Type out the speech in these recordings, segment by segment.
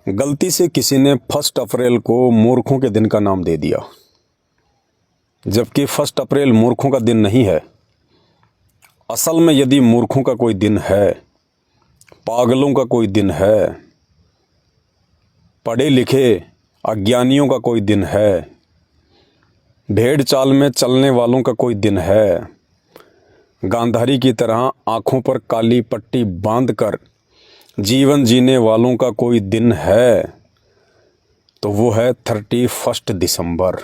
गलती से किसी ने 1 अप्रैल को मूर्खों के दिन का नाम दे दिया, जबकि 1 अप्रैल मूर्खों का दिन नहीं है। असल में यदि मूर्खों का कोई दिन है, पागलों का कोई दिन है, पढ़े लिखे अज्ञानियों का कोई दिन है, भेड़ चाल में चलने वालों का कोई दिन है, गांधारी की तरह आँखों पर काली पट्टी बांधकर जीवन जीने वालों का कोई दिन है, तो वो है 31 दिसंबर।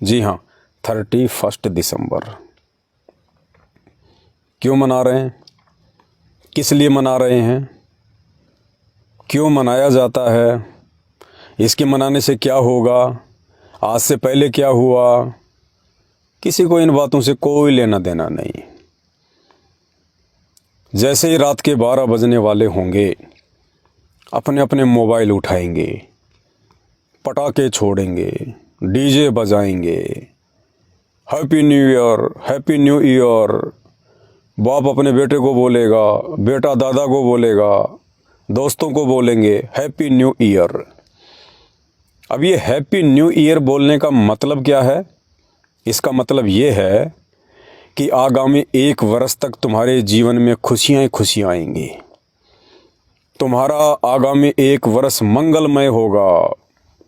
जी हाँ, 31 दिसंबर। क्यों मना रहे हैं? किस लिए मना रहे हैं? क्यों मनाया जाता है? इसके मनाने से क्या होगा? आज से पहले क्या हुआ? किसी को इन बातों से कोई लेना देना नहीं। जैसे ही रात के 12 बजने वाले होंगे, अपने अपने मोबाइल उठाएंगे, पटाखे छोड़ेंगे, डीजे बजाएंगे, happy new year, happy new year. बाप अपने बेटे को बोलेगा, बेटा दादा को बोलेगा, दोस्तों को बोलेंगे हैप्पी न्यू ईयर। अब ये हैप्पी न्यू ईयर बोलने का मतलब क्या है? इसका मतलब ये है कि आगामी 1 वर्ष तक तुम्हारे जीवन में खुशियाँ ही खुशियाँ आएंगी। तुम्हारा आगामी 1 वर्ष मंगलमय होगा।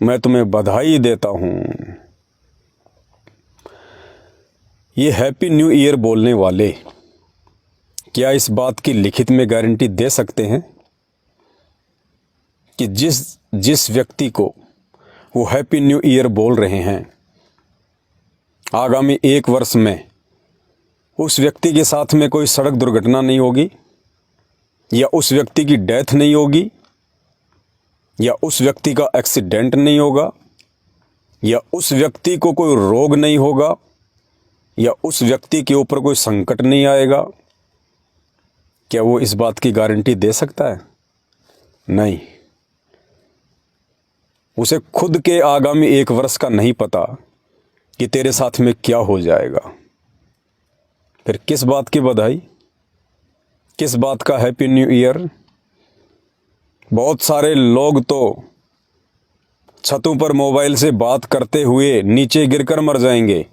मैं तुम्हें बधाई देता हूँ। ये हैप्पी न्यू ईयर बोलने वाले क्या इस बात की लिखित में गारंटी दे सकते हैं कि जिस व्यक्ति को वो हैप्पी न्यू ईयर बोल रहे हैं, आगामी 1 वर्ष में उस व्यक्ति के साथ में कोई सड़क दुर्घटना नहीं होगी, या उस व्यक्ति की डेथ नहीं होगी, या उस व्यक्ति का एक्सीडेंट नहीं होगा, या उस व्यक्ति को कोई रोग नहीं होगा, या उस व्यक्ति के ऊपर कोई संकट नहीं आएगा? क्या वो इस बात की गारंटी दे सकता है? नहीं। उसे खुद के आगामी 1 वर्ष का नहीं पता कि तेरे साथ में क्या हो जाएगा। फिर किस बात की बधाई, किस बात का हैप्पी न्यू ईयर? बहुत सारे लोग तो छतों पर मोबाइल से बात करते हुए नीचे गिरकर मर जाएंगे,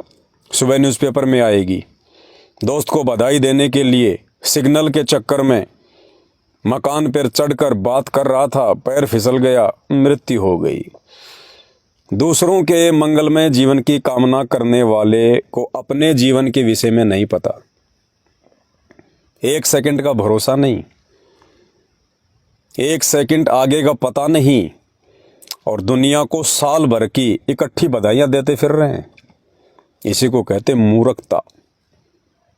सुबह न्यूज़पेपर में आएगी। दोस्त को बधाई देने के लिए सिग्नल के चक्कर में मकान पर चढ़कर बात कर रहा था, पैर फिसल गया, मृत्यु हो गई। दूसरों के मंगलमय जीवन की कामना करने वाले को अपने जीवन के विषय में नहीं पता। 1 सेकंड का भरोसा नहीं, 1 सेकंड आगे का पता नहीं, और दुनिया को साल भर की इकट्ठी बधाइयाँ देते फिर रहे हैं। इसी को कहते मूर्खता,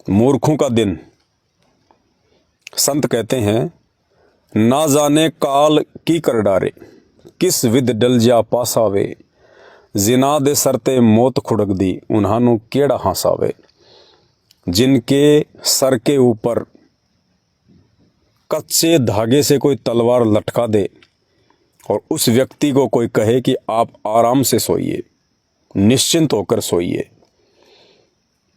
मूर्खों का दिन। संत कहते हैं, ना जाने काल की कर डारे, किस विद डल जा पासावे, जिना दे सरते मौत खुड़क दी, उन्हां केड़ा हंसावे। जिनके सर के ऊपर कच्चे धागे से कोई तलवार लटका दे और उस व्यक्ति को कोई कहे कि आप आराम से सोइए, निश्चिंत होकर सोइए,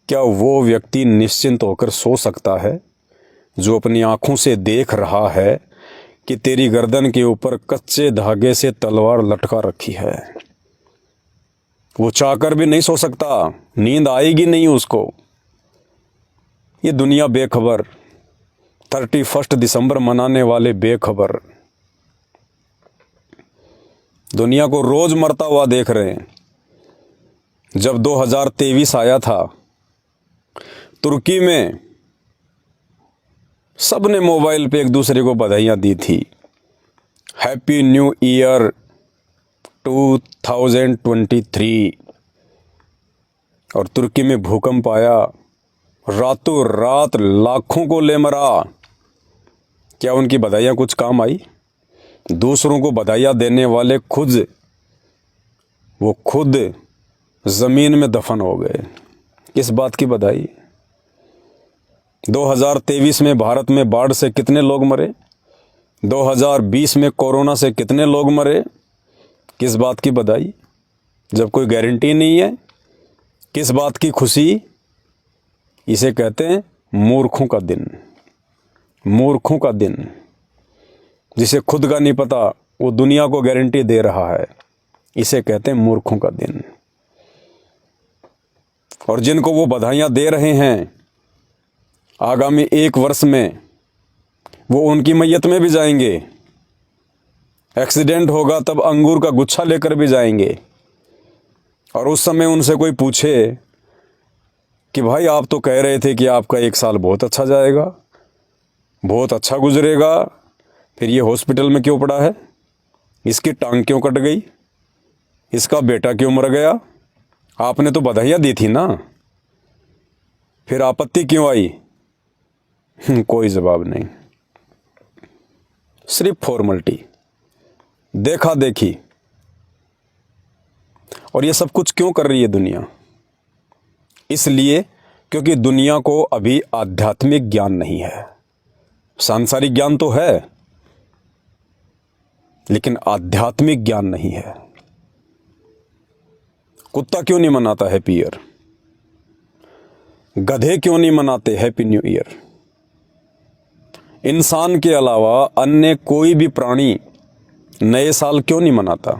क्या वो व्यक्ति निश्चिंत होकर सो सकता है जो अपनी आंखों से देख रहा है कि तेरी गर्दन के ऊपर कच्चे धागे से तलवार लटका रखी है? वो चाहकर भी नहीं सो सकता, नींद आएगी नहीं उसको। ये दुनिया बेखबर, 31 दिसंबर मनाने वाले बेखबर दुनिया को रोज मरता हुआ देख रहे हैं। जब 2023 आया था, तुर्की में सबने मोबाइल पे एक दूसरे को बधाइयाँ दी थी, हैप्पी न्यू ईयर 2023। और तुर्की में भूकंप आया, रातों रात लाखों को ले मरा। क्या उनकी बधाइयाँ कुछ काम आई? दूसरों को बधाइयाँ देने वाले वो खुद ज़मीन में दफन हो गए। किस बात की बधाई? 2023 में भारत में बाढ़ से कितने लोग मरे? 2020 में कोरोना से कितने लोग मरे? किस बात की बधाई जब कोई गारंटी नहीं है? किस बात की खुशी? इसे कहते हैं मूर्खों का दिन। मूर्खों का दिन, जिसे खुद का नहीं पता वो दुनिया को गारंटी दे रहा है। इसे कहते हैं मूर्खों का दिन। और जिनको वो बधाइयां दे रहे हैं, आगामी 1 वर्ष में वो उनकी मैयत में भी जाएंगे। एक्सीडेंट होगा तब अंगूर का गुच्छा लेकर भी जाएंगे। और उस समय उनसे कोई पूछे कि भाई आप तो कह रहे थे कि आपका 1 साल बहुत अच्छा जाएगा, बहुत अच्छा गुजरेगा, फिर ये हॉस्पिटल में क्यों पड़ा है? इसकी टांग क्यों कट गई? इसका बेटा क्यों मर गया? आपने तो बधाइयाँ दी थी ना, फिर आपत्ति क्यों आई? कोई जवाब नहीं, सिर्फ फॉर्मेलिटी, देखा देखी। और ये सब कुछ क्यों कर रही है दुनिया? इसलिए क्योंकि दुनिया को अभी आध्यात्मिक ज्ञान नहीं है। सांसारिक ज्ञान तो है, लेकिन आध्यात्मिक ज्ञान नहीं है। कुत्ता क्यों नहीं मनाता हैप्पी ईयर? गधे क्यों नहीं मनाते हैप्पी न्यू ईयर? इंसान के अलावा अन्य कोई भी प्राणी नए साल क्यों नहीं मनाता?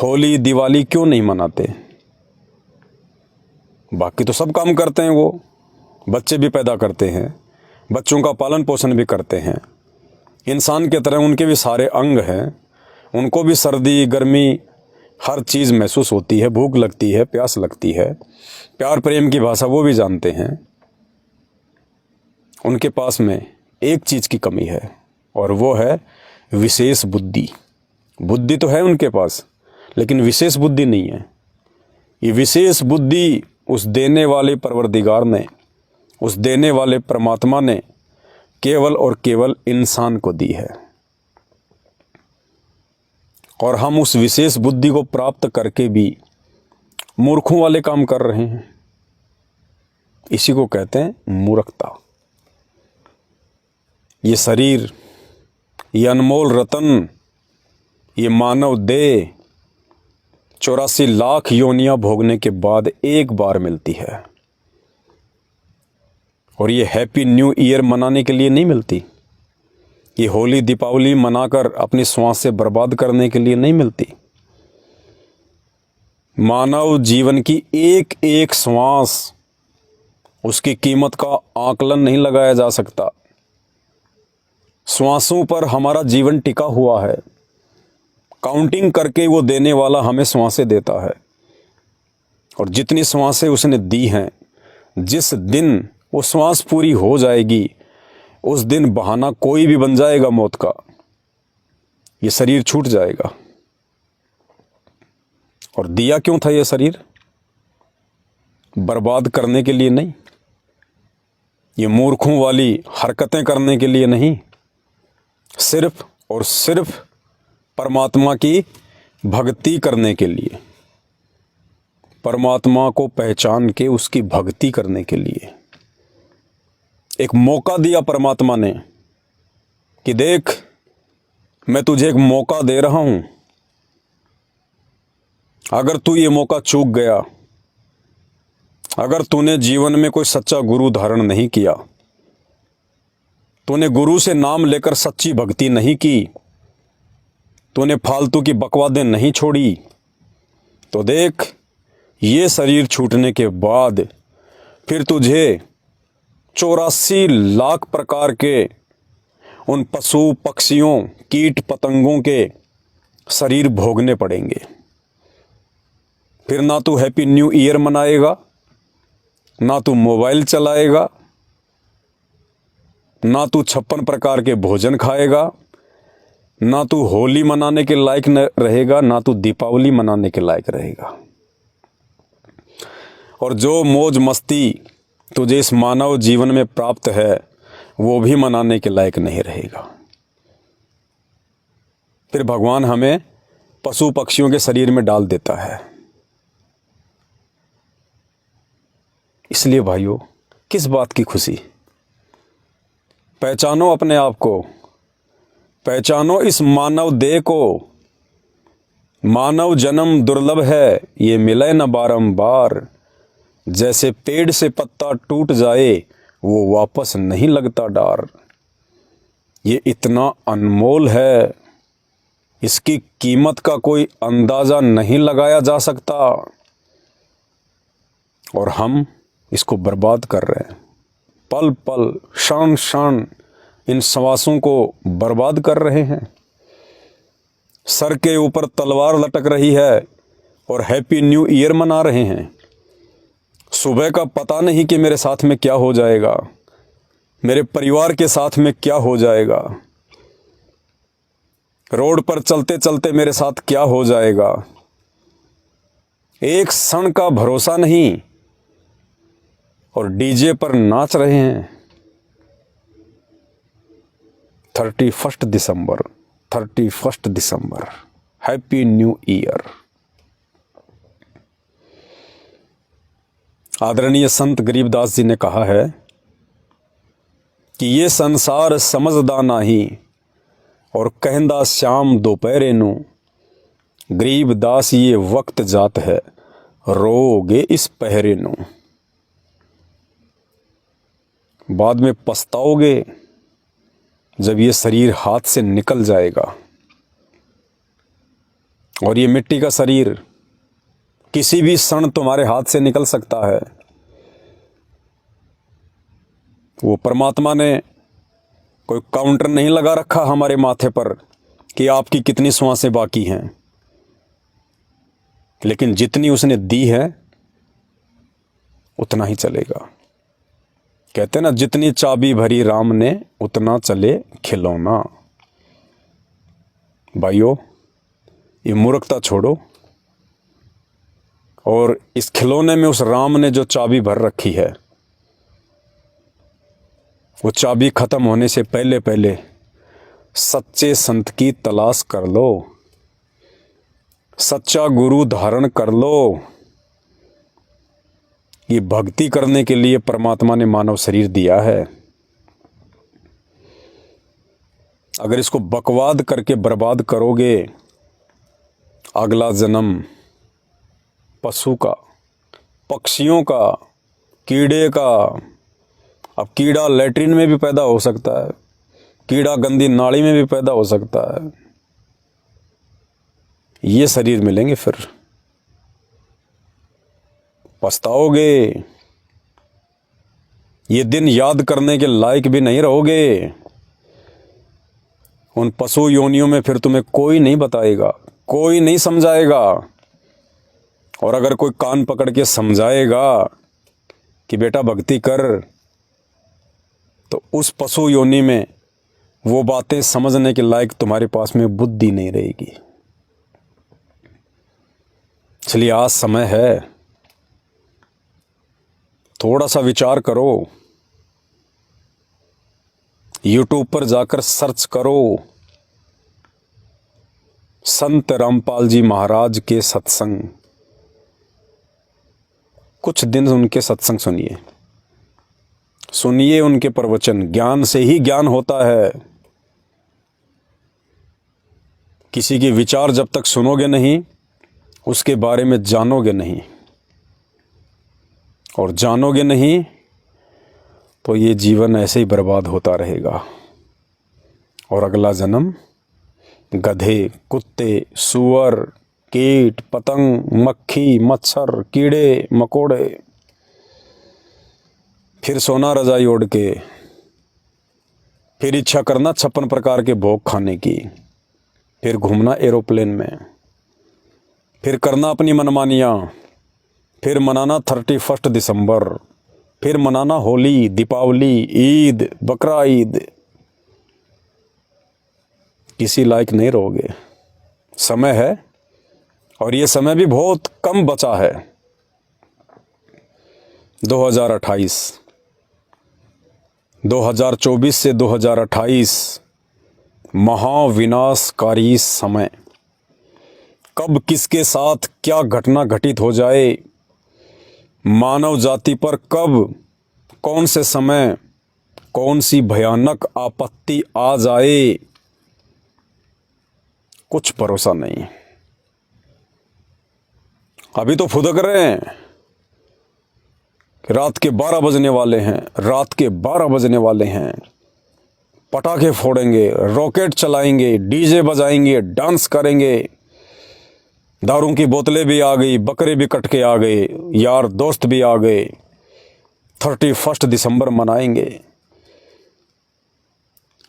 होली दिवाली क्यों नहीं मनाते? बाकी तो सब काम करते हैं, वो बच्चे भी पैदा करते हैं, बच्चों का पालन पोषण भी करते हैं। इंसान के तरह उनके भी सारे अंग हैं, उनको भी सर्दी गर्मी हर चीज़ महसूस होती है, भूख लगती है, प्यास लगती है, प्यार प्रेम की भाषा वो भी जानते हैं। उनके पास में एक चीज़ की कमी है, और वो है विशेष बुद्धि। बुद्धि तो है उनके पास, लेकिन विशेष बुद्धि नहीं है। ये विशेष बुद्धि उस देने वाले परवरदिगार ने, उस देने वाले परमात्मा ने केवल और केवल इंसान को दी है। और हम उस विशेष बुद्धि को प्राप्त करके भी मूर्खों वाले काम कर रहे हैं। इसी को कहते हैं मूर्खता। ये शरीर, ये अनमोल रतन, ये मानव देह 84 लाख योनियां भोगने के बाद एक बार मिलती है। और ये हैप्पी न्यू ईयर मनाने के लिए नहीं मिलती। ये होली दीपावली मनाकर अपनी श्वास से बर्बाद करने के लिए नहीं मिलती। मानव जीवन की एक एक श्वास, उसकी कीमत का आकलन नहीं लगाया जा सकता। श्वासों पर हमारा जीवन टिका हुआ है। काउंटिंग करके वो देने वाला हमें श्वासें देता है। और जितनी श्वासें उसने दी हैं, जिस दिन वो श्वास पूरी हो जाएगी, उस दिन बहाना कोई भी बन जाएगा मौत का। ये शरीर छूट जाएगा। और दिया क्यों था ये शरीर? बर्बाद करने के लिए नहीं, ये मूर्खों वाली हरकतें करने के लिए नहीं, सिर्फ और सिर्फ परमात्मा की भक्ति करने के लिए, परमात्मा को पहचान के उसकी भक्ति करने के लिए। एक मौका दिया परमात्मा ने कि देख, मैं तुझे एक मौका दे रहा हूं। अगर तू ये मौका चूक गया, अगर तूने जीवन में कोई सच्चा गुरु धारण नहीं किया, तूने गुरु से नाम लेकर सच्ची भक्ति नहीं की, तूने फालतू की बकवादें नहीं छोड़ी, तो देख, ये शरीर छूटने के बाद फिर तुझे 84 लाख प्रकार के उन पशु पक्षियों कीट पतंगों के शरीर भोगने पड़ेंगे। फिर ना तू हैप्पी न्यू ईयर मनाएगा, ना तू मोबाइल चलाएगा, ना तू 56 प्रकार के भोजन खाएगा, ना तू होली मनाने के लायक न रहेगा, ना तू दीपावली मनाने के लायक रहेगा। और जो मौज मस्ती तुझे इस मानव जीवन में प्राप्त है, वो भी मनाने के लायक नहीं रहेगा। फिर भगवान हमें पशु पक्षियों के शरीर में डाल देता है। इसलिए भाइयों, किस बात की खुशी? पहचानो अपने आप को, पहचानो इस मानव देह को। मानव जन्म दुर्लभ है, ये मिले न बारंबार। जैसे पेड़ से पत्ता टूट जाए, वो वापस नहीं लगता डार। ये इतना अनमोल है, इसकी कीमत का कोई अंदाज़ा नहीं लगाया जा सकता और हम इसको बर्बाद कर रहे हैं। पल पल क्षण क्षण इन श्वासों को बर्बाद कर रहे हैं। सर के ऊपर तलवार लटक रही है और हैप्पी न्यू ईयर मना रहे हैं। सुबह का पता नहीं कि मेरे साथ में क्या हो जाएगा, मेरे परिवार के साथ में क्या हो जाएगा, रोड पर चलते चलते मेरे साथ क्या हो जाएगा। एक क्षण का भरोसा नहीं और डीजे पर नाच रहे हैं। 31 दिसंबर, हैप्पी न्यू ईयर। आदरणीय संत गरीबदास जी ने कहा है कि ये संसार समझदा नहीं और कहंदा श्याम दोपहरे नू, गरीबदास ये वक्त जात है रोगे इस पहरे नू। बाद में पछताओगे जब ये शरीर हाथ से निकल जाएगा। और ये मिट्टी का शरीर किसी भी क्षण तुम्हारे हाथ से निकल सकता है। वो परमात्मा ने कोई काउंटर नहीं लगा रखा हमारे माथे पर कि आपकी कितनी श्वासें बाकी हैं, लेकिन जितनी उसने दी है उतना ही चलेगा। कहते ना, जितनी चाबी भरी राम ने उतना चले खिलौना। भाइयों, ये मूर्खता छोड़ो और इस खिलौने में उस राम ने जो चाबी भर रखी है, वो चाबी खत्म होने से पहले पहले सच्चे संत की तलाश कर लो, सच्चा गुरु धारण कर लो। ये भक्ति करने के लिए परमात्मा ने मानव शरीर दिया है। अगर इसको बकवाद करके बर्बाद करोगे, अगला जन्म पशु का, पक्षियों का, कीड़े का। अब कीड़ा लैट्रिन में भी पैदा हो सकता है, कीड़ा गंदी नाली में भी पैदा हो सकता है। ये शरीर मिलेंगे फिर पछताओगे। ये दिन याद करने के लायक भी नहीं रहोगे। उन पशु योनियों में फिर तुम्हें कोई नहीं बताएगा, कोई नहीं समझाएगा। और अगर कोई कान पकड़ के समझाएगा कि बेटा भक्ति कर, तो उस पशु योनि में वो बातें समझने के लायक तुम्हारे पास में बुद्धि नहीं रहेगी। इसलिए आज समय है, थोड़ा सा विचार करो, YouTube पर जाकर सर्च करो, संत रामपाल जी महाराज के सत्संग। कुछ दिन उनके सत्संग सुनिए उनके प्रवचन। ज्ञान से ही ज्ञान होता है। किसी के विचार जब तक सुनोगे नहीं, उसके बारे में जानोगे नहीं, और जानोगे नहीं तो ये जीवन ऐसे ही बर्बाद होता रहेगा। और अगला जन्म गधे, कुत्ते, सूअर, कीट, पतंग, मक्खी, मच्छर, कीड़े मकोड़े, फिर सोना रजाई ओढ़ के, फिर इच्छा करना 56 प्रकार के भोग खाने की, फिर घूमना एरोप्लेन में, फिर करना अपनी मनमानियाँ, फिर मनाना 31 दिसंबर, फिर मनाना होली, दीपावली, ईद, बकरा ईद। किसी लायक नहीं रहोगे। समय है और ये समय भी बहुत कम बचा है। 2024 से 2028 महाविनाशकारी समय। कब किसके साथ क्या घटना घटित हो जाए, मानव जाति पर कब कौन से समय कौन सी भयानक आपत्ति आ जाए, कुछ भरोसा नहीं। अभी तो फुदक रहे हैं कि रात के 12 बजने वाले हैं, रात के 12 बजने वाले हैं। पटाखे फोड़ेंगे, रॉकेट चलाएंगे, डीजे बजाएंगे, डांस करेंगे, दारू की बोतलें भी आ गई, बकरे भी कट के आ गए, यार दोस्त भी आ गए, 31 दिसंबर मनाएंगे।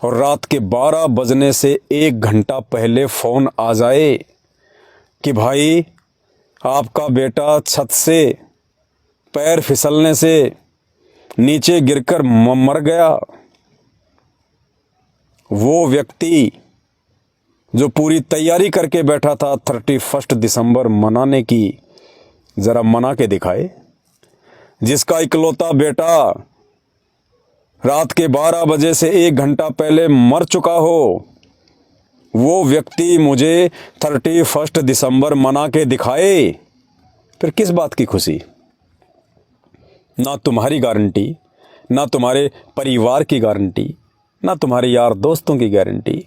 और रात के 12 बजने से 1 घंटा पहले फ़ोन आ जाए कि भाई आपका बेटा छत से पैर फिसलने से नीचे गिरकर मर गया। वो व्यक्ति जो पूरी तैयारी करके बैठा था 31 दिसंबर मनाने की, ज़रा मना के दिखाए। जिसका इकलौता बेटा रात के 12 बजे से 1 घंटा पहले मर चुका हो, वो व्यक्ति मुझे 31 दिसंबर मना के दिखाए। फिर किस बात की खुशी? ना तुम्हारी गारंटी, ना तुम्हारे परिवार की गारंटी, ना तुम्हारे यार दोस्तों की गारंटी,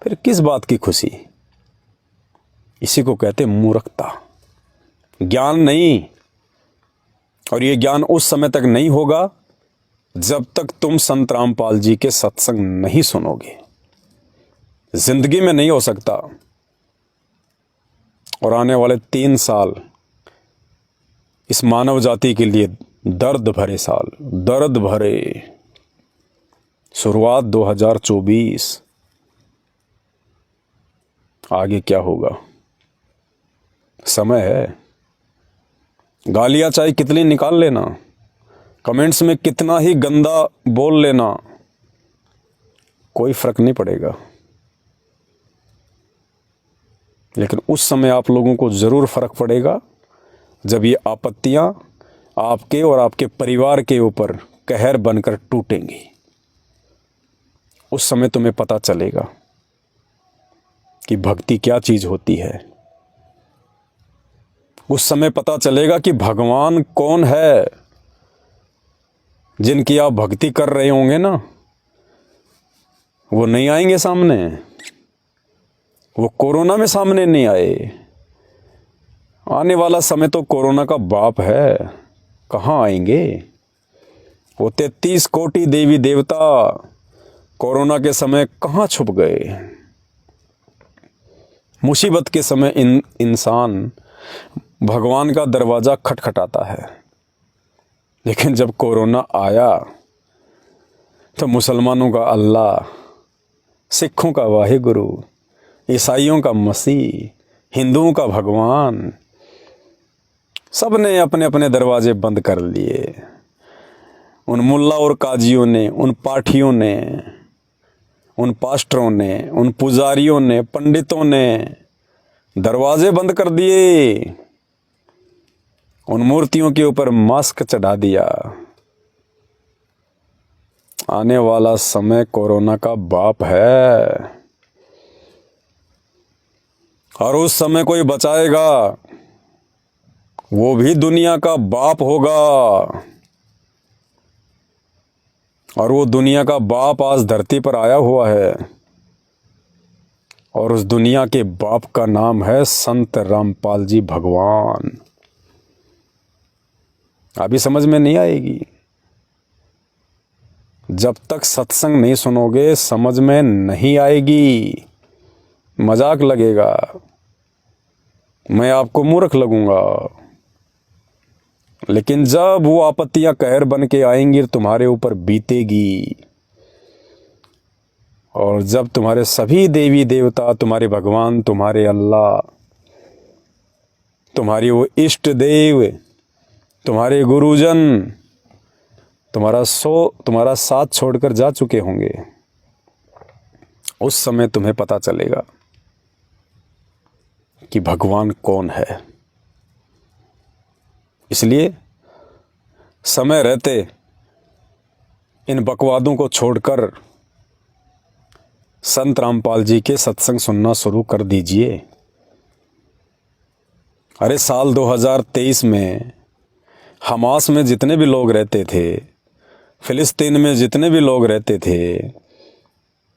फिर किस बात की खुशी? इसी को कहते मूर्खता, ज्ञान नहीं। और ये ज्ञान उस समय तक नहीं होगा जब तक तुम संत रामपाल जी के सत्संग नहीं सुनोगे। जिंदगी में नहीं हो सकता। और आने वाले 3 साल इस मानव जाति के लिए दर्द भरे साल, दर्द भरे। शुरुआत 2024, आगे क्या होगा? समय है। गालियां चाहे कितनी निकाल लेना, कमेंट्स में कितना ही गंदा बोल लेना, कोई फर्क नहीं पड़ेगा। लेकिन उस समय आप लोगों को जरूर फर्क पड़ेगा जब ये आपत्तियां आपके और आपके परिवार के ऊपर कहर बनकर टूटेंगी। उस समय तुम्हें पता चलेगा कि भक्ति क्या चीज होती है। उस समय पता चलेगा कि भगवान कौन है। जिनकी आप भक्ति कर रहे होंगे ना, वो नहीं आएंगे सामने। वो कोरोना में सामने नहीं आए। आने वाला समय तो कोरोना का बाप है, कहाँ आएंगे? वो 33 कोटि देवी देवता कोरोना के समय कहाँ छुप गए? मुसीबत के समय इंसान भगवान का दरवाज़ा खटखटाता है। लेकिन जब कोरोना आया तो मुसलमानों का अल्लाह, सिखों का वाहिगुरु, ईसाइयों का मसीह, हिंदुओं का भगवान, सब ने अपने अपने दरवाजे बंद कर लिए। उन मुल्ला और काजियों ने, उन पाठियों ने, उन पास्टरों ने, उन पुजारियों ने, पंडितों ने दरवाजे बंद कर दिए। उन मूर्तियों के ऊपर मास्क चढ़ा दिया। आने वाला समय कोरोना का बाप है। और उस समय कोई बचाएगा, वो भी दुनिया का बाप होगा। और वो दुनिया का बाप आज धरती पर आया हुआ है। और उस दुनिया के बाप का नाम है संत रामपाल जी भगवान। अभी समझ में नहीं आएगी। जब तक सत्संग नहीं सुनोगे समझ में नहीं आएगी। मजाक लगेगा, मैं आपको मूर्ख लगूंगा। लेकिन जब वो आपत्तियां कहर बन के आएंगी तुम्हारे ऊपर बीतेगी। और जब तुम्हारे सभी देवी देवता, तुम्हारे भगवान, तुम्हारे अल्लाह, तुम्हारी वो इष्ट देव, तुम्हारे गुरुजन तुम्हारा साथ छोड़कर जा चुके होंगे, उस समय तुम्हें पता चलेगा कि भगवान कौन है। इसलिए समय रहते इन बकवादों को छोड़कर संत रामपाल जी के सत्संग सुनना शुरू कर दीजिए। अरे साल 2023 में हमास में जितने भी लोग रहते थे, फिलिस्तीन में जितने भी लोग रहते थे,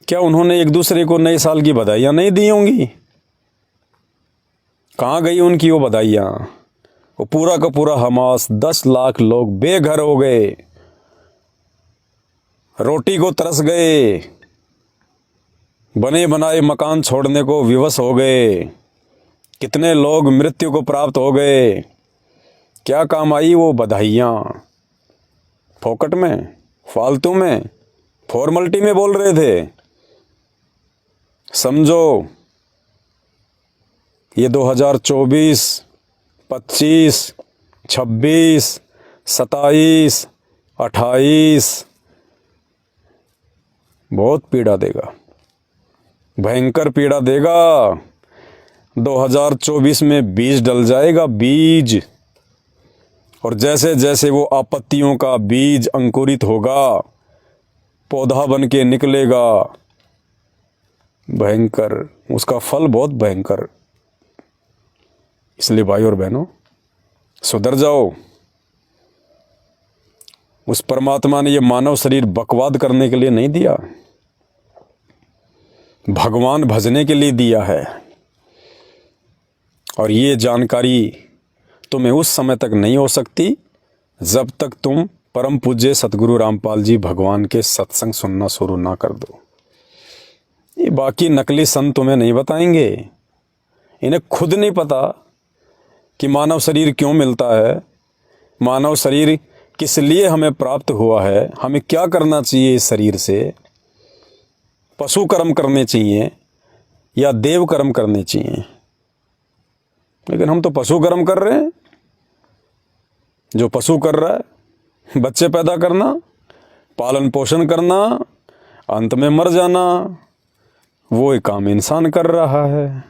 क्या उन्होंने एक दूसरे को नए साल की बधाइयाँ नहीं दी होंगी? कहाँ गई उनकी वो बधाइयाँ? वो पूरा का पूरा हमास 10 लाख लोग बेघर हो गए, रोटी को तरस गए, बने बनाए मकान छोड़ने को विवश हो गए। कितने लोग मृत्यु को प्राप्त हो गए। क्या काम आई वो बधाइयाँ? फोकट में, फालतू में, फॉर्मलिटी में बोल रहे थे। समझो, ये 2024, 25, 26, 27, 28 बहुत पीड़ा देगा, भयंकर पीड़ा देगा। 2024 में बीज डल जाएगा, बीज। और जैसे जैसे वो आपत्तियों का बीज अंकुरित होगा, पौधा बन के निकलेगा, भयंकर, उसका फल बहुत भयंकर। इसलिए भाई और बहनों, सुधर जाओ। उस परमात्मा ने ये मानव शरीर बकवाद करने के लिए नहीं दिया, भगवान भजने के लिए दिया है। और ये जानकारी तुम्हें उस समय तक नहीं हो सकती जब तक तुम परम पूज्य सतगुरु रामपाल जी भगवान के सत्संग सुनना शुरू ना कर दो। ये बाकी नकली संत तुम्हें नहीं बताएंगे। इन्हें खुद नहीं पता कि मानव शरीर क्यों मिलता है, मानव शरीर किस लिए हमें प्राप्त हुआ है, हमें क्या करना चाहिए इस शरीर से। पशु कर्म करने चाहिए या देव कर्म करने चाहिए। लेकिन हम तो पशु कर्म कर रहे हैं। जो पशु कर रहा है, बच्चे पैदा करना, पालन पोषण करना, अंत में मर जाना, वो एक काम इंसान कर रहा है।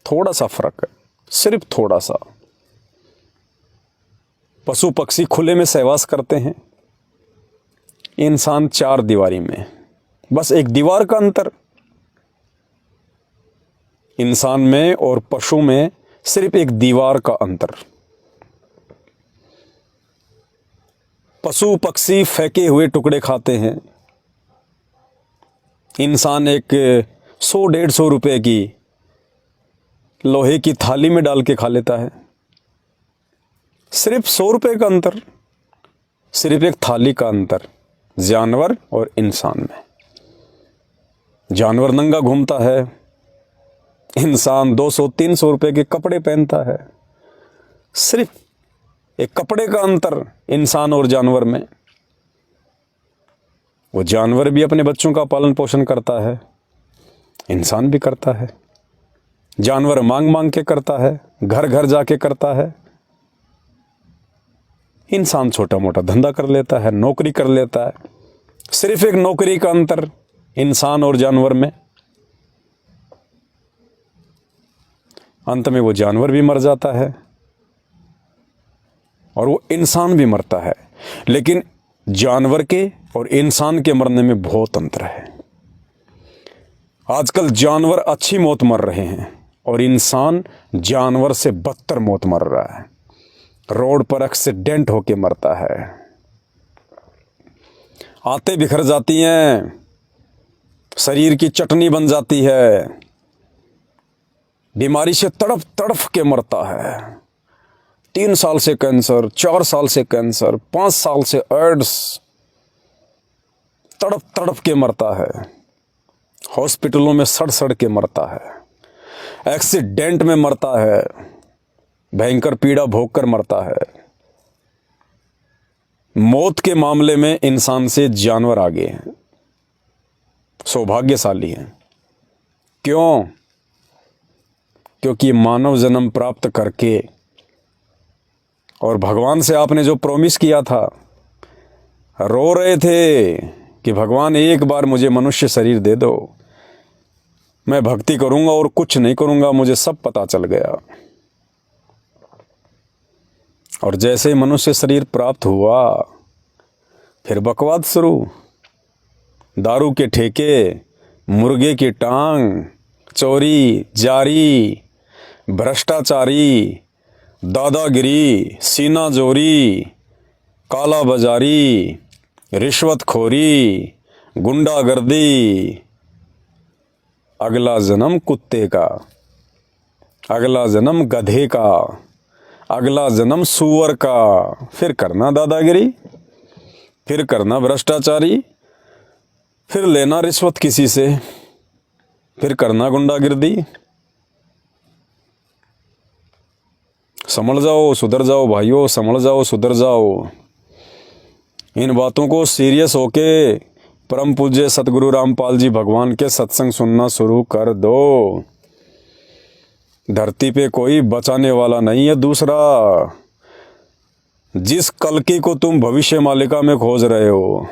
थोड़ा सा फर्क है, सिर्फ थोड़ा सा। पशु पक्षी खुले में सहवास करते हैं, इंसान चार दीवारी में। बस एक दीवार का अंतर। इंसान में और पशु में सिर्फ एक दीवार का अंतर। पशु पक्षी फेंके हुए टुकड़े खाते हैं, इंसान एक 100-150 रुपए की लोहे की थाली में डाल के खा लेता है। सिर्फ 100 रुपए का अंतर, सिर्फ एक थाली का अंतर जानवर और इंसान में। जानवर नंगा घूमता है, इंसान 200-300 रुपए के कपड़े पहनता है। सिर्फ एक कपड़े का अंतर इंसान और जानवर में। वो जानवर भी अपने बच्चों का पालन पोषण करता है, इंसान भी करता है। जानवर मांग मांग के करता है, घर घर जाके करता है। इंसान छोटा मोटा धंधा कर लेता है, नौकरी कर लेता है। सिर्फ एक नौकरी का अंतर इंसान और जानवर में। अंत में वो जानवर भी मर जाता है और वो इंसान भी मरता है। लेकिन जानवर के और इंसान के मरने में बहुत अंतर है। आजकल जानवर अच्छी मौत मर रहे हैं और इंसान जानवर से बदतर मौत मर रहा है। रोड पर एक्सीडेंट होके मरता है, आंतें बिखर जाती हैं, शरीर की चटनी बन जाती है, बीमारी से तड़प तड़प के मरता है। 3 साल से कैंसर, 4 साल से कैंसर, 5 साल से एड्स, तड़प तड़प के मरता है। हॉस्पिटलों में सड़ सड़ के मरता है, एक्सीडेंट में मरता है, भयंकर पीड़ा भोग कर मरता है। मौत के मामले में इंसान से जानवर आगे हैं, सौभाग्यशाली हैं। क्यों? क्योंकि मानव जन्म प्राप्त करके और भगवान से आपने जो प्रॉमिस किया था, रो रहे थे कि भगवान एक बार मुझे मनुष्य शरीर दे दो, मैं भक्ति करूंगा और कुछ नहीं करूंगा, मुझे सब पता चल गया। और जैसे ही मनुष्य शरीर प्राप्त हुआ, फिर बकवाद शुरू। दारू के ठेके, मुर्गे की टांग, चोरी जारी, भ्रष्टाचारी, दादागिरी, सीना जोरी, काला बाजारी, रिश्वतखोरी, गुंडागर्दी। अगला जन्म कुत्ते का, अगला जन्म गधे का, अगला जन्म सूअर का। फिर करना दादागिरी, फिर करना भ्रष्टाचारी, फिर लेना रिश्वत किसी से, फिर करना गुंडागिर्दी। समझ जाओ, सुधर जाओ भाइयों, समझ जाओ, सुधर जाओ। इन बातों को सीरियस होके परम पूज्य सतगुरु रामपाल जी भगवान के सत्संग सुनना शुरू कर दो। धरती पे कोई बचाने वाला नहीं है दूसरा। जिस कल्कि को तुम भविष्य मालिका में खोज रहे हो,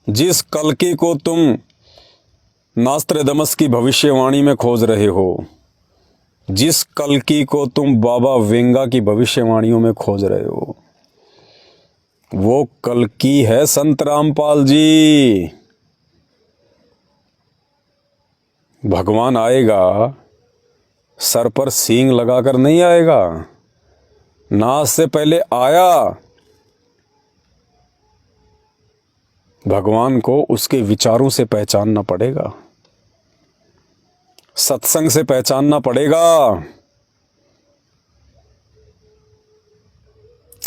जिस कल्कि को तुम नास्त्रदमस की भविष्यवाणी में खोज रहे हो, जिस कल्कि को तुम बाबा वेंगा की भविष्यवाणियों में खोज रहे हो, वो कल्कि है संत रामपाल जी। भगवान आएगा, सर पर सींग लगाकर नहीं आएगा, नाश से पहले आया। भगवान को उसके विचारों से पहचानना पड़ेगा, सत्संग से पहचानना पड़ेगा।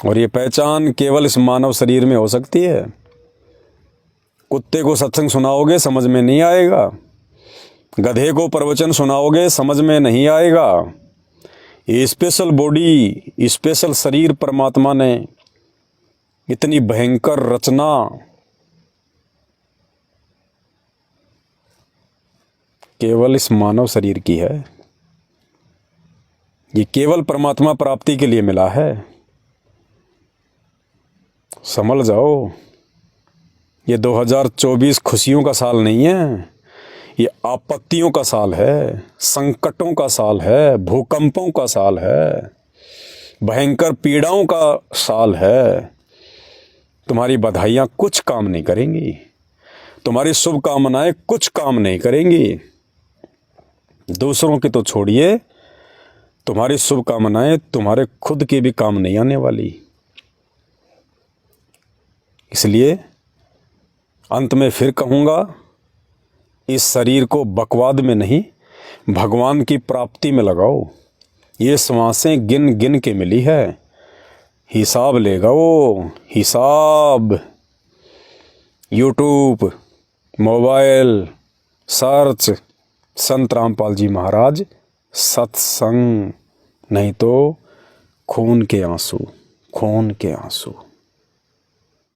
और ये पहचान केवल इस मानव शरीर में हो सकती है। कुत्ते को सत्संग सुनाओगे समझ में नहीं आएगा, गधे को प्रवचन सुनाओगे समझ में नहीं आएगा। ये स्पेशल बॉडी, स्पेशल शरीर परमात्मा ने इतनी भयंकर रचना केवल इस मानव शरीर की है। ये केवल परमात्मा प्राप्ति के लिए मिला है। समझ जाओ, ये 2024 खुशियों का साल नहीं है, ये आपत्तियों का साल है, संकटों का साल है, भूकंपों का साल है, भयंकर पीड़ाओं का साल है। तुम्हारी बधाइयाँ कुछ काम नहीं करेंगी, तुम्हारी शुभकामनाएं कुछ काम नहीं करेंगी। दूसरों की तो छोड़िए, तुम्हारी शुभकामनाएं तुम्हारे खुद की भी काम नहीं आने वाली। इसलिए अंत में फिर कहूँगा, इस शरीर को बकवाद में नहीं, भगवान की प्राप्ति में लगाओ। ये श्वासें गिन गिन के मिली है, हिसाब लेगा वो, हिसाब। यूट्यूब, मोबाइल, सर्च संत रामपाल जी महाराज सत्संग, नहीं तो खून के आंसू, खून के आंसू।